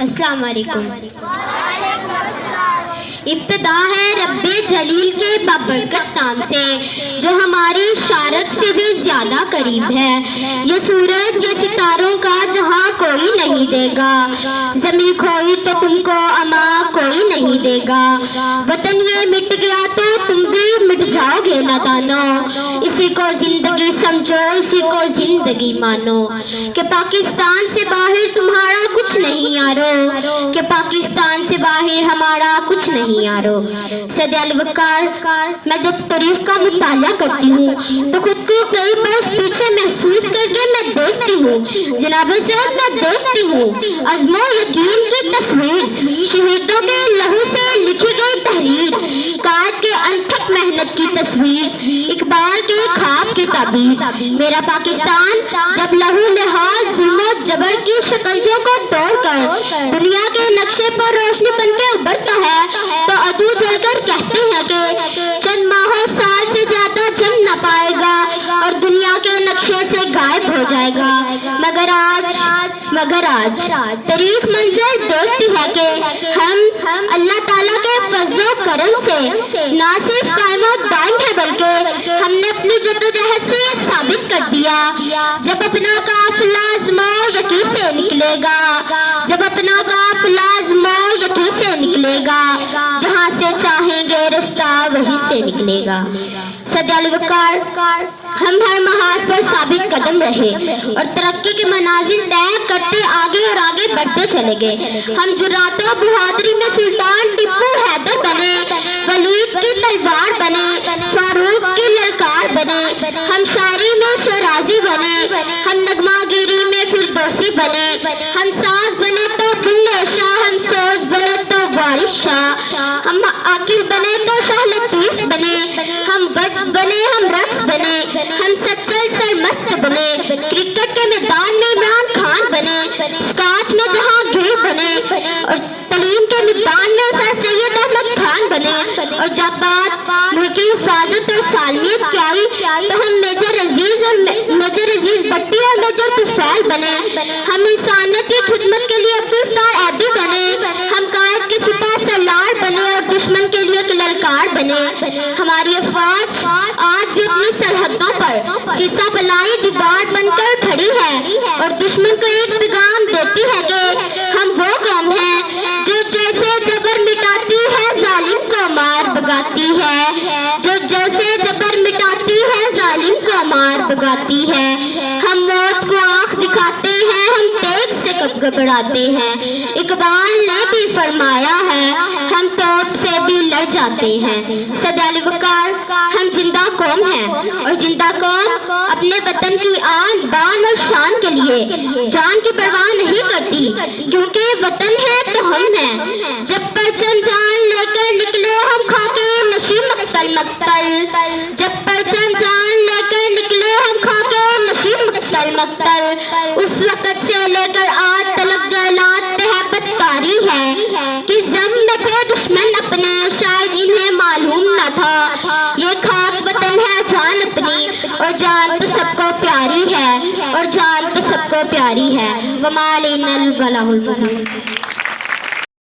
السلام علیکم۔ ابتدا ہے رب جلیل کے بابرکت نام سے جو ہماری اشارت سے بھی زیادہ قریب ہے۔ یہ سورج یہ ستاروں کا جہاں کوئی نہیں دے گا، زمین کھوئی تو تم کو اما کوئی نہیں دے گا۔ وطن یہ مٹ گیا تو تم بھی مٹ جاؤ گے نادانو، اسی کو زندگی سمجھو اسی کو زندگی مانو۔ کہ پاکستان سے باہر تمہارا کچھ نہیں یارو، کہ پاکستان سے باہر ہمارا کچھ نہیں یارو۔ سید علی وقار، میں جب تاریخ کا مطالعہ کرتی ہوں تو خود کو کئی برس پیچھے محسوس کر کے میں دیکھتی ہوں، جناب سید میں دیکھتی ہوں عزم و یقین کی تصویر، شہیدوں کے لہو سے لکھی گئی تحریر، قائد کے انتھک محنت کی تصویر، اقبال کے خواب کی تعبیر۔ میرا پاکستان جب لہو لہاد ظلم و جبر کی شکنجوں کو توڑ کر دنیا کے نقشے پر روشنی بن کے ابھرتا ہے تو عدو جل کر کہتے ہیں کہ چند ماہوں سال سے زیادہ جم نہ پائے گا اور دنیا کے نقشے سے غائب ہو جائے گا۔ مگر آج تاریخ منظر دیکھتی ہے کہ ہم اللہ تعالیٰ کے فضل و کرم سے نہ صرف قائم و دائم ہے بلکہ ہم نے اپنی جدوجہد سے یہ ثابت کر دیا، جب اپنا قافلہ عزم و یقین سے نکلے گا، جب اپنا قافلہ عزم و یقین سے نکلے گا، جہاں سے چاہیں گے رستہ وہی سے نکلے گا۔ سید علی وقار، ہم ہر محاذ پر ثابت قدم رہے اور ترقی کے منازل طے کرتے آگے اور آگے بڑھتے چلے گئے۔ ہم جرات و بہادری میں سلطان ٹیپو حیدر بنے، ولید کی تلوار بنے، فاروق کی للکار بنے، ہم شاعری میں شیرازی بنے، ہم نغمہ گیری میں فردوسی بنے، ہم ساز بنے تو بلے شاہ، ہم سوز بنے تو وارث شاہ، ہم عاقل بنے تو شاہ لطیف بنے، ہم وجد بنے ہم رقص بنے، ہم سچل سرمست بنے، کرکٹ کے میدان میں عمران خان بنے، اسکاچ میں جہانگیر بنے اور تعلیم کے میدان میں سر سید احمد خان بنے، اور جب بات ملک کی حفاظت اور سالمیت کی آئی تو ہم میجر عزیز بٹی اور میجر طفیل بنے، ہم انسانیت کی خدمت کے لیے عبدالستار ایدی بنے، ہم قائد کے سپاہ سالار بنے اور دشمن کے لیے للکار بنے۔ ہماری افواج آج بھی اپنی سرحدوں پر سیسا پلائی دیوار بن کر کھڑی ہے اور دشمن کو ایک پیغام دیتی ہے کہ ہم وہ قوم ہیں جو جیسے جبر مٹاتی ہے ظالم کو مار بگاتی ہے، جو جیسے جبر مٹاتی ہے ظالم کو مار بگاتی ہے۔ ہم موت کو آنکھ دکھاتے ہیں، ہم تیغ سے گبگبڑاتے ہیں، اقبال نے بھی فرمایا ہے ہم توپ سے بھی لڑ جاتے ہیں۔ سید علی وقار، ہم زندہ قوم ہیں اور زندہ قوم اپنے وطن کی آن بان اور شان کے لیے جان کی پرواہ نہیں کرتی، کیونکہ وطن ہے تو ہم ہیں۔ جب پرچم جان لے کر نکلے ہم خاکے نشی مقتل مقتل، جب پرچم جان لے کر نکلے ہم خاکے نشی مقتل مقتل، اس وقت سے لے کر آج تلک جلات تہبت کاری ہے کہ ضم میں تھے دشمن اپنے، شاید انہیں معلوم نہ تھا یہ خاک وطن ہے جان اپنی، اور جان تو سب کو پیاری ہے، اور جان تو سب کو پیاری ہے۔ وما علینا البلاغ المبین۔